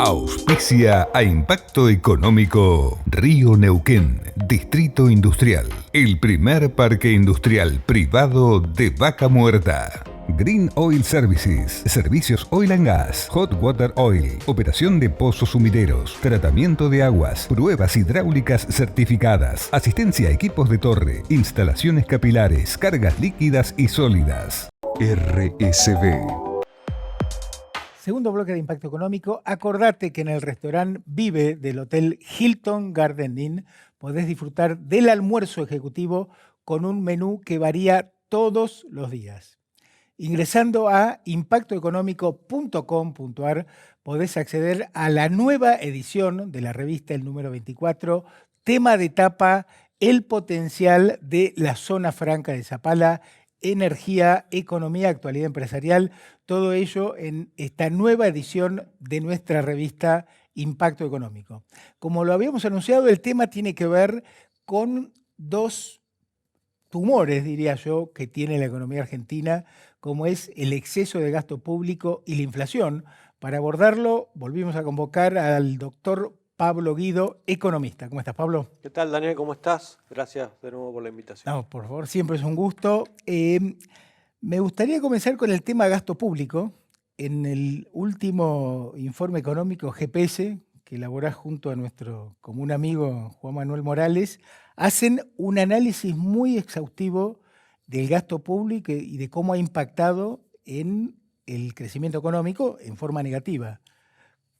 Auspicia a Impacto Económico Río Neuquén, Distrito Industrial, el primer parque industrial privado de Vaca Muerta. Green Oil Services, servicios oil and gas, hot water oil, operación de pozos sumideros, tratamiento de aguas, pruebas hidráulicas certificadas, asistencia a equipos de torre, instalaciones capilares, cargas líquidas y sólidas. RSB. Segundo bloque de Impacto Económico. Acordate que en el restaurante Vive del Hotel Hilton Garden Inn podés disfrutar del almuerzo ejecutivo con un menú que varía todos los días. Ingresando a impactoeconómico.com.ar podés acceder a la nueva edición de la revista, el número 24, tema de tapa, el potencial de la zona franca de Zapala, energía, economía, actualidad empresarial, todo ello en esta nueva edición de nuestra revista Impacto Económico. Como lo habíamos anunciado, el tema tiene que ver con dos tumores, diría yo, que tiene la economía argentina, como es el exceso de gasto público y la inflación. Para abordarlo, volvimos a convocar al doctor Pablo Guido, economista. ¿Cómo estás, Pablo? ¿Qué tal, Daniel? ¿Cómo estás? Gracias de nuevo por la invitación. No, por favor, siempre es un gusto. Me gustaría comenzar con el tema gasto público. En el último informe económico GPS, que elaborás junto a nuestro común amigo Juan Manuel Morales, hacen un análisis muy exhaustivo del gasto público y de cómo ha impactado en el crecimiento económico en forma negativa.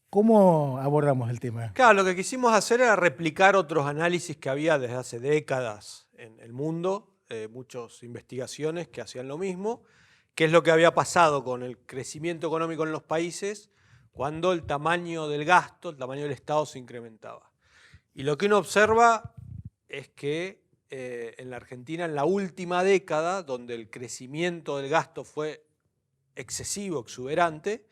¿Cómo abordamos el tema? Claro, lo que quisimos hacer era replicar otros análisis que había desde hace décadas en el mundo, muchas investigaciones que hacían lo mismo, qué es lo que había pasado con el crecimiento económico en los países cuando el tamaño del gasto, el tamaño del Estado se incrementaba. Y lo que uno observa es que en la Argentina, en la última década, donde el crecimiento del gasto fue excesivo, exuberante,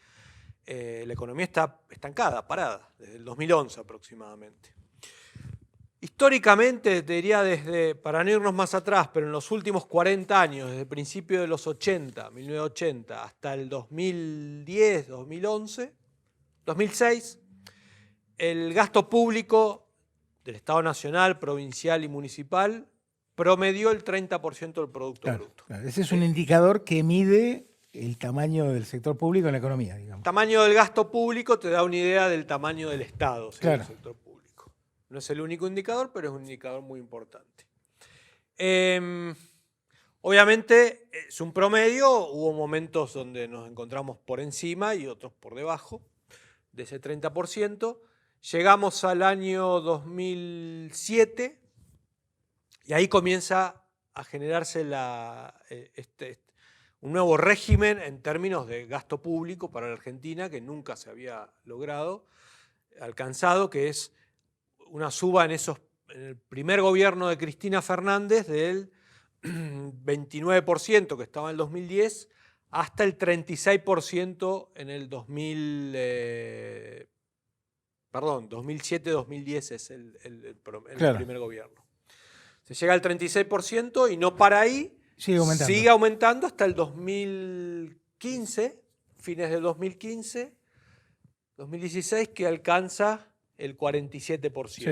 la economía está estancada, parada, desde el 2011 aproximadamente. Históricamente, te diría para no irnos más atrás, pero en los últimos 40 años, desde el principio de los 80, 1980, hasta el 2010, 2011, 2006, el gasto público del Estado nacional, provincial y municipal promedió el 30% del Producto Bruto. Claro. Ese es un indicador que mide el tamaño del sector público en la economía, digamos. El tamaño del gasto público te da una idea del tamaño del Estado, ¿sí? Claro. Del sector público. No es el único indicador, pero es un indicador muy importante. Obviamente es un promedio, hubo momentos donde nos encontramos por encima y otros por debajo de ese 30%. Llegamos al año 2007 y ahí comienza a generarse un nuevo régimen en términos de gasto público para la Argentina que nunca se había alcanzado, que es una suba en el primer gobierno de Cristina Fernández del 29% que estaba en el 2010 hasta el 36% en el 2007-2010 es el primer gobierno. Se llega al 36% y no para ahí. Sigue aumentando hasta el 2015, fines del 2015, 2016, que alcanza el 47%. Sí.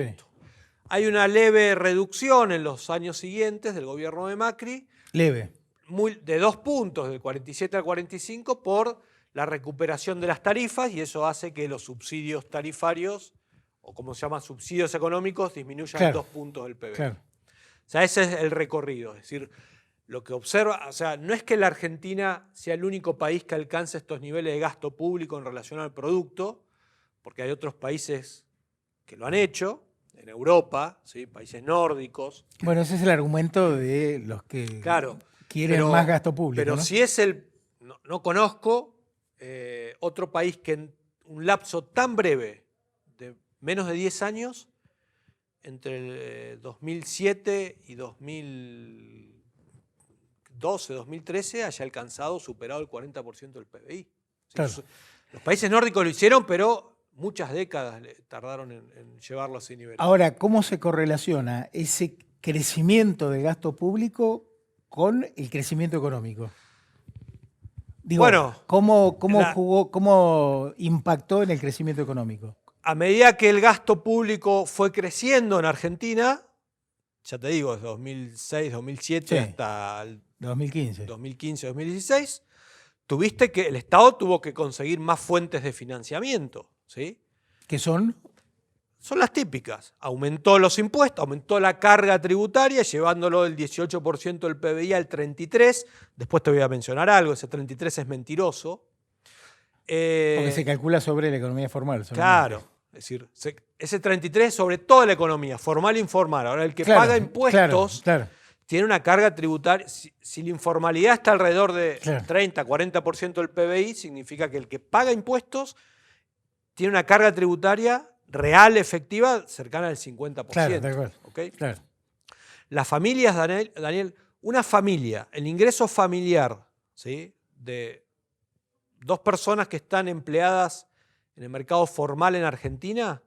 Hay una leve reducción en los años siguientes del gobierno de Macri. Leve. De 2 puntos, del 47 al 45, por la recuperación de las tarifas, y eso hace que los subsidios tarifarios, o como se llama, subsidios económicos, disminuyan 2 puntos del PBI. Claro. O sea, ese es el recorrido, es decir, lo que observa, o sea, no es que la Argentina sea el único país que alcance estos niveles de gasto público en relación al producto, porque hay otros países que lo han hecho, en Europa, ¿sí? Países nórdicos. Bueno, ese es el argumento de los que quieren más gasto público. Pero ¿no? Si es no conozco otro país que en un lapso tan breve, de menos de 10 años, entre el 2007 y 2012, 2013, haya alcanzado, superado el 40% del PBI. Claro. Los países nórdicos lo hicieron, pero muchas décadas tardaron en llevarlo a ese nivel. Ahora, ¿cómo se correlaciona ese crecimiento de gasto público con el crecimiento económico? Digo, Bueno, ¿cómo impactó en el crecimiento económico? a medida que el gasto público fue creciendo en Argentina, ya te digo, desde 2006, 2007 Sí. hasta el 2015. 2015, 2016, tuviste que el Estado tuvo que conseguir más fuentes de financiamiento, ¿sí? ¿Qué son? Son las típicas. Aumentó los impuestos, aumentó la carga tributaria, llevándolo del 18% del PBI al 33%. Después te voy a mencionar algo, ese 33% es mentiroso. Porque se calcula sobre la economía formal. Claro, es decir, ese 33% sobre toda la economía, formal e informal. Ahora, el que Claro, paga impuestos claro. tiene una carga tributaria. Si la informalidad está alrededor de Claro. 30, 40% del PBI, significa que el que paga impuestos tiene una carga tributaria real, efectiva, cercana al 50%. Claro, tal cual. ¿Okay? Claro. Las familias, Daniel, una familia, el ingreso familiar, ¿sí?, de dos personas que están empleadas en el mercado formal en Argentina,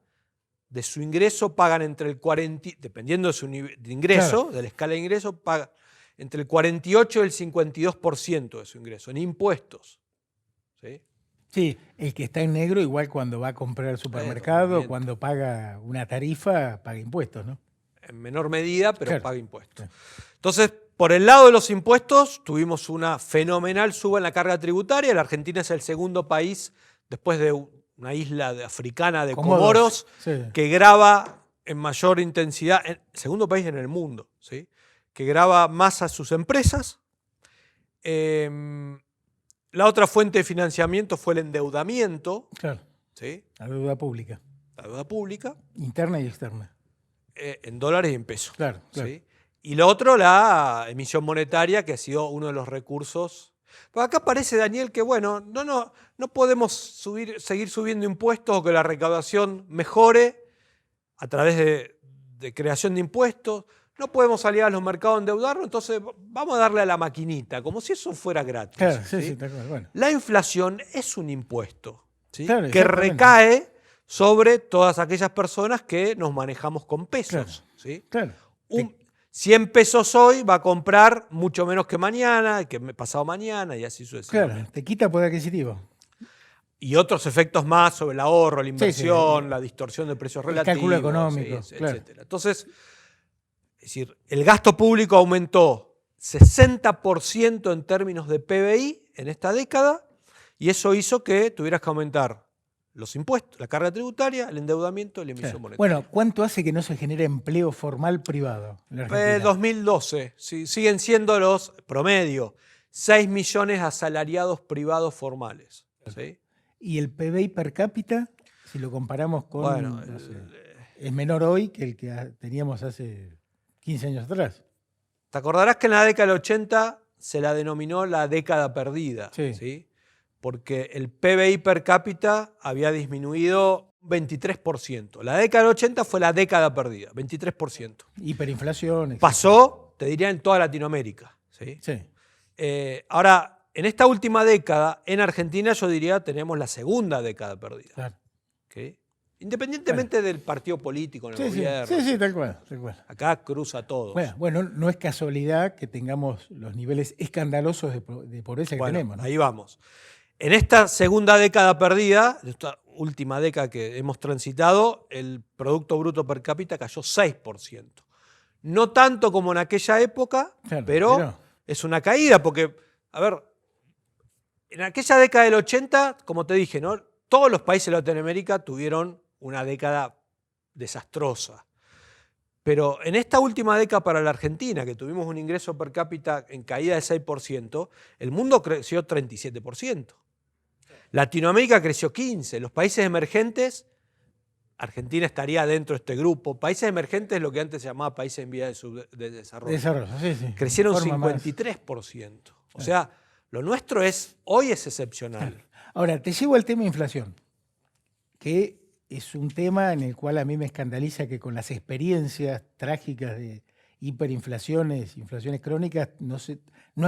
de su ingreso pagan entre el 40, dependiendo de su nivel de ingreso, Claro. de la escala de ingreso, pagan entre el 48 y el 52% de su ingreso en impuestos. ¿Sí? Sí, el que está en negro igual cuando va a comprar al supermercado, totalmente. cuando paga una tarifa, paga impuestos, ¿no? En menor medida, pero Claro. paga impuestos. Claro. Entonces, por el lado de los impuestos, tuvimos una fenomenal suba en la carga tributaria. La Argentina es el segundo país, después de una isla africana de Comoros, Sí. que grava en mayor intensidad, el segundo país en el mundo, ¿sí?, que grava más a sus empresas. La otra fuente de financiamiento fue el endeudamiento, Claro, ¿sí?, la deuda pública, la deuda pública, interna y externa. en dólares y en pesos. Claro, claro. ¿Sí? Y lo otro, la emisión monetaria, que ha sido uno de los recursos. Pero acá parece, Daniel, que bueno, no podemos seguir subiendo impuestos o que la recaudación mejore a través de creación de impuestos. No podemos salir a los mercados a endeudarnos, entonces vamos a darle a la maquinita, como si eso fuera gratis. Claro, sí, ¿sí? tal cual. Bueno. La inflación es un impuesto, ¿sí?, Claro, que exactamente. recae sobre todas aquellas personas que nos manejamos con pesos. Claro. ¿Sí? Claro. 100 pesos hoy va a comprar mucho menos que mañana, que pasado mañana y así sucesivamente. Claro, te quita poder adquisitivo. Y otros efectos más sobre el ahorro, la inversión, sí. la distorsión de precios El relativos, cálculo económico, sí, claro. etcétera. Entonces, es decir, el gasto público aumentó 60% en términos de PBI en esta década y eso hizo que tuvieras que aumentar los impuestos, la carga tributaria, el endeudamiento y la emisión Claro. monetaria. Bueno, ¿cuánto hace que no se genera empleo formal privado en la Argentina? 2012, sí, siguen siendo los promedio, 6 millones de asalariados privados formales. ¿Sí? ¿Y el PBI per cápita, si lo comparamos con... Bueno, no sé, es menor hoy que el que teníamos hace 15 años atrás? te acordarás que en la década del 80 se la denominó la década perdida, Sí. ¿sí? Porque el PBI per cápita había disminuido un 23%. La década del 80 fue la década perdida, 23%. Hiperinflación. etcétera. Pasó, te diría, en toda Latinoamérica. ¿Sí? Sí. Ahora, en esta última década, en Argentina yo diría tenemos la segunda década perdida. Claro. ¿Okay? Independientemente del partido político en el Sí, sí, gobierno. sí, tal cual, tal cual. Acá cruza a todos. Bueno, no es casualidad que tengamos los niveles escandalosos de pobreza que Bueno, tenemos, ¿no? ahí vamos. En esta segunda década perdida, esta última década que hemos transitado, el Producto Bruto Per Cápita cayó 6%. No tanto como en aquella época, Claro, pero es una caída, porque, a ver, en aquella década del 80, como te dije, ¿no?, todos los países de Latinoamérica tuvieron una década desastrosa. Pero en esta última década para la Argentina, que tuvimos un ingreso per cápita en caída de 6%, el mundo creció 37%. Latinoamérica creció 15%. Los países emergentes, Argentina estaría dentro de este grupo. Países emergentes es lo que antes se llamaba países en vía de desarrollo. Sí, sí. Crecieron De forma 53%. O sea, lo nuestro hoy es excepcional. Claro. Ahora, te llevo al tema inflación, que es un tema en el cual a mí me escandaliza que con las experiencias trágicas de hiperinflaciones, inflaciones crónicas, no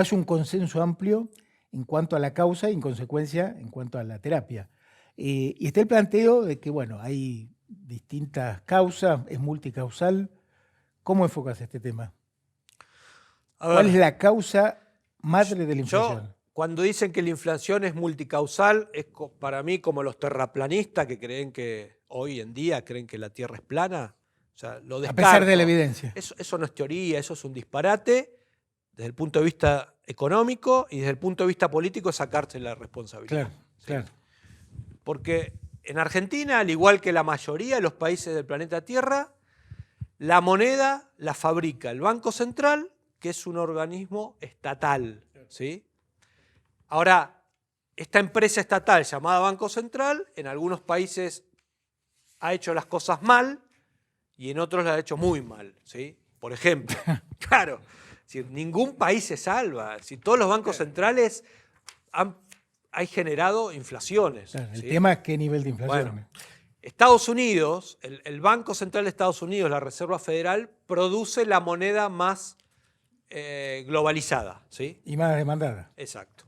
es un consenso amplio en cuanto a la causa y en consecuencia en cuanto a la terapia. Y está el planteo de que, bueno, hay distintas causas, es multicausal. ¿Cómo enfocas este tema? ¿Cuál es la causa madre de la inflación? cuando dicen que la inflación es multicausal, es para mí como los terraplanistas que creen que hoy en día creen que la Tierra es plana. O sea, lo descarto. A pesar de la evidencia. Eso no es teoría, eso es un disparate desde el punto de vista económico, y desde el punto de vista político es sacarse la responsabilidad. Claro, ¿sí? claro. Porque en Argentina, al igual que la mayoría de los países del planeta Tierra, la moneda la fabrica el Banco Central, que es un organismo estatal. ¿Sí? Ahora, esta empresa estatal llamada Banco Central, en algunos países ha hecho las cosas mal y en otros las ha hecho muy mal. ¿Sí? Por ejemplo, claro, ningún país se salva. Todos los bancos centrales han generado inflaciones. Claro, el ¿sí? tema es qué nivel de inflación. Bueno, Estados Unidos, el Banco Central de Estados Unidos, la Reserva Federal, produce la moneda más globalizada. ¿Sí? Y más demandada. Exacto.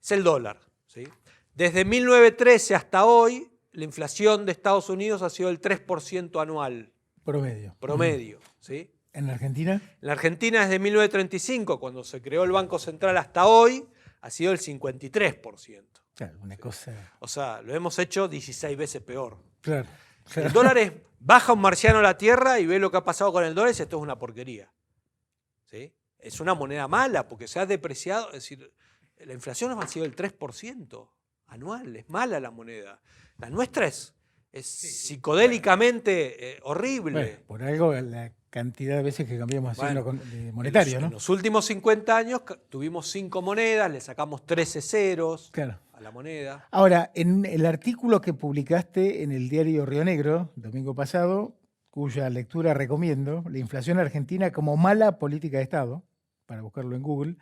Es el dólar. ¿Sí? Desde 1913 hasta hoy, la inflación de Estados Unidos ha sido el 3% anual. Promedio. ¿Sí? ¿En la Argentina? En la Argentina, desde 1935, cuando se creó el Banco Central, hasta hoy, ha sido el 53%. Claro, una cosa... O sea, lo hemos hecho 16 veces peor. Claro. El dólar es, baja un marciano a la Tierra y ve lo que ha pasado con el dólar y dice, esto es una porquería. ¿Sí? Es una moneda mala porque se ha depreciado. Es decir, la inflación ha sido el 3% anual. Es mala la moneda. La nuestra es psicodélicamente horrible. Bueno, por algo la cantidad de veces que cambiamos monetario, ¿no? En los últimos 50 años tuvimos 5 monedas, le sacamos 13 ceros a la moneda. Ahora, en el artículo que publicaste en el diario Río Negro, domingo pasado, cuya lectura recomiendo, La inflación argentina como mala política de Estado, para buscarlo en Google,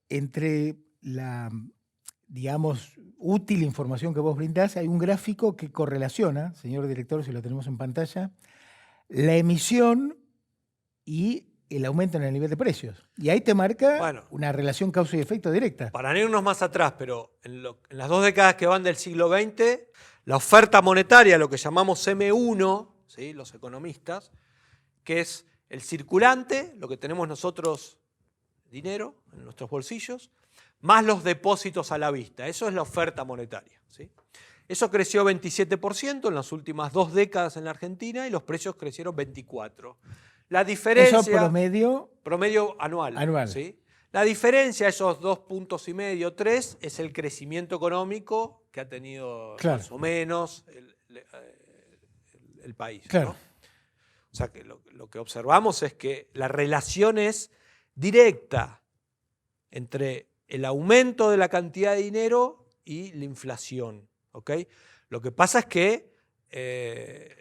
entre la, digamos, útil información que vos brindás, hay un gráfico que correlaciona, señor director, si lo tenemos en pantalla, la emisión y el aumento en el nivel de precios. Y ahí te marca una relación causa y efecto directa. Para no irnos más atrás, pero en las 2 décadas que van del siglo XX, la oferta monetaria, lo que llamamos M1, ¿sí? Los economistas, que es el circulante, lo que tenemos nosotros, dinero en nuestros bolsillos, más los depósitos a la vista. Eso es la oferta monetaria. ¿Sí? Eso creció 27% en las últimas 2 décadas en la Argentina y los precios crecieron 24%. La diferencia... ¿Eso promedio? Promedio anual. ¿Sí? La diferencia, esos 2,5 puntos, 3, es el crecimiento económico que ha tenido más o menos el país. Claro. ¿no? O sea, que lo que observamos es que la relación es directa entre el aumento de la cantidad de dinero y la inflación. ¿Okay? Lo que pasa es que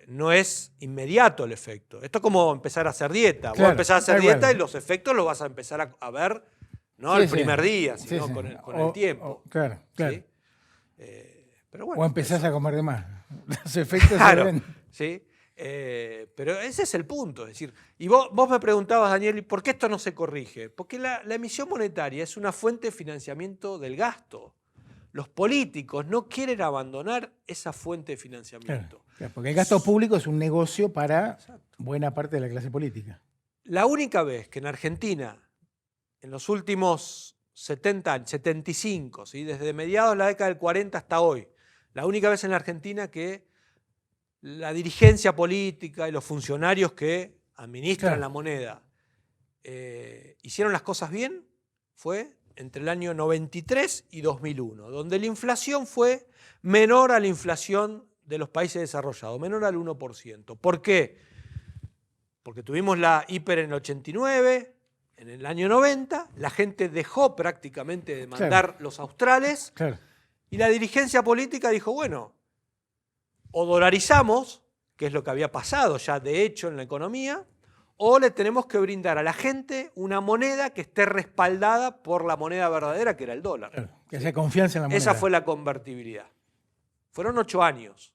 no es inmediato el efecto. Esto es como empezar a hacer dieta. Vos empezás a hacer dieta y los efectos los vas a empezar a ver no el primer día, sino con el tiempo. Claro. ¿Sí? Pero bueno, o empezás a comer de más. Los efectos se ven. ¿Sí? Pero ese es el punto. Es decir, y vos me preguntabas, Daniel, ¿por qué esto no se corrige? Porque la emisión monetaria es una fuente de financiamiento del gasto. Los políticos no quieren abandonar esa fuente de financiamiento. Claro, porque el gasto público es un negocio para buena parte de la clase política. La única vez que en Argentina, en los últimos 70 años, 75, ¿sí? Desde mediados de la década del 40 hasta hoy, la única vez en la Argentina que la dirigencia política y los funcionarios que administran la moneda hicieron las cosas bien fue entre el año 93 y 2001, donde la inflación fue menor a la inflación de los países desarrollados, menor al 1%. ¿Por qué? Porque tuvimos la hiper en el 89, en el año 90, la gente dejó prácticamente de mandar los australes y la dirigencia política dijo, bueno, o dolarizamos, que es lo que había pasado ya de hecho en la economía, o le tenemos que brindar a la gente una moneda que esté respaldada por la moneda verdadera, que era el dólar. Claro, que haya confianza en la moneda. Esa fue la convertibilidad. Fueron 8 años.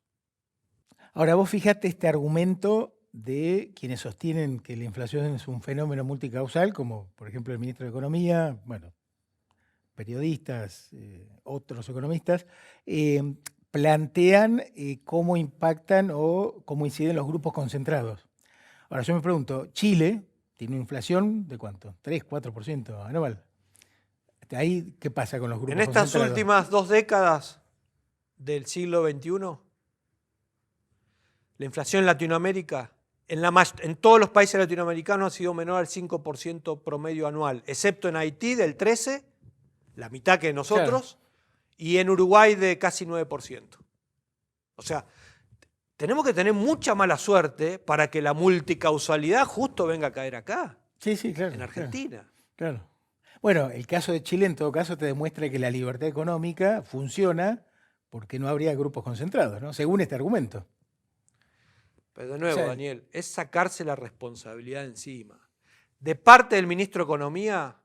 Ahora, vos fijate este argumento de quienes sostienen que la inflación es un fenómeno multicausal, como por ejemplo el ministro de Economía, bueno, periodistas, otros economistas, plantean cómo impactan o cómo inciden los grupos concentrados. Ahora yo me pregunto, Chile tiene una inflación de ¿cuánto? 3, 4% anual. Ahí, ¿qué pasa con los grupos En estas concentrados? últimas 2 décadas del siglo XXI, la inflación en Latinoamérica, en todos los países latinoamericanos ha sido menor al 5% promedio anual, excepto en Haití del 13%, la mitad que nosotros, y en Uruguay de casi 9%. O sea, tenemos que tener mucha mala suerte para que la multicausalidad justo venga a caer acá, Sí, claro. en Argentina. Claro. Bueno, el caso de Chile en todo caso te demuestra que la libertad económica funciona porque no habría grupos concentrados, ¿no? Según este argumento. Pero de nuevo, O sea, Daniel, es sacarse la responsabilidad encima. De parte del ministro de Economía,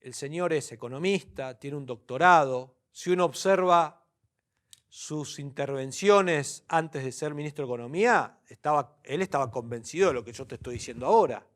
el señor es economista, tiene un doctorado. Si uno observa sus intervenciones antes de ser ministro de Economía, él estaba convencido de lo que yo te estoy diciendo ahora.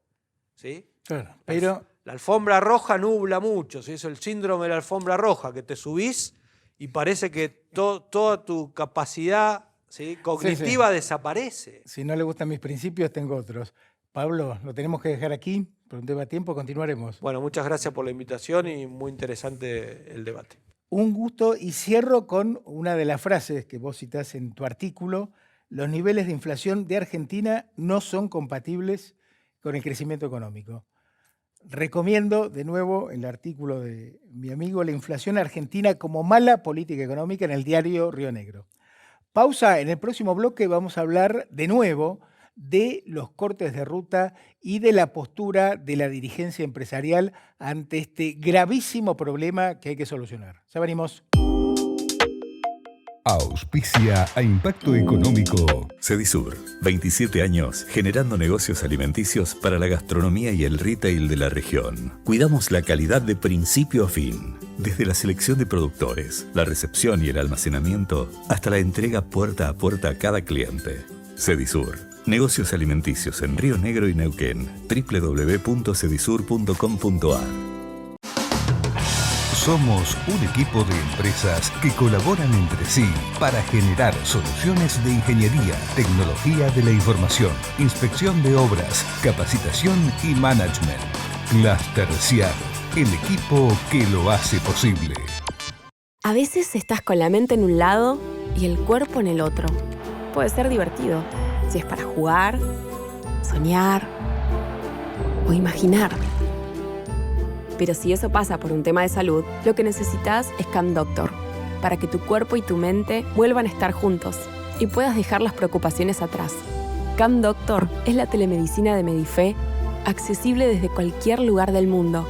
¿Sí? claro, pero La alfombra roja nubla mucho, ¿sí? Es el síndrome de la alfombra roja, que te subís y parece que toda tu capacidad, ¿sí?, cognitiva desaparece. si no le gustan mis principios, tengo otros. Pablo, lo tenemos que dejar aquí, por un tema de tiempo, continuaremos. Bueno, muchas gracias por la invitación y muy interesante el debate. Un gusto, y cierro con una de las frases que vos citás en tu artículo: los niveles de inflación de Argentina no son compatibles con el crecimiento económico. Recomiendo de nuevo el artículo de mi amigo La inflación argentina como mala política económica en el diario Río Negro. Pausa, en el próximo bloque vamos a hablar de nuevo de los cortes de ruta y de la postura de la dirigencia empresarial ante este gravísimo problema que hay que solucionar. Ya venimos. Auspicia a Impacto Económico. Cedisur, 27 años generando negocios alimenticios para la gastronomía y el retail de la región. Cuidamos la calidad de principio a fin, desde la selección de productores, la recepción y el almacenamiento, hasta la entrega puerta a puerta a cada cliente. Cedisur, negocios alimenticios en Río Negro y Neuquén. www.cedisur.com.ar. Somos un equipo de empresas que colaboran entre sí para generar soluciones de ingeniería, tecnología de la información, inspección de obras, capacitación y management. Cluster Ciar, el equipo que lo hace posible. A veces estás con la mente en un lado y el cuerpo en el otro. Puede ser divertido, si es para jugar, soñar o imaginar. Pero si eso pasa por un tema de salud, lo que necesitas es Calm Doctor, para que tu cuerpo y tu mente vuelvan a estar juntos y puedas dejar las preocupaciones atrás. Calm Doctor es la telemedicina de Medife, accesible desde cualquier lugar del mundo,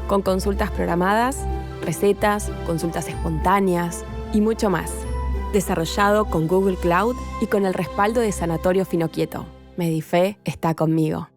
con consultas programadas, recetas, consultas espontáneas y mucho más. Desarrollado con Google Cloud y con el respaldo de Sanatorio Finoquieto. Medife está conmigo.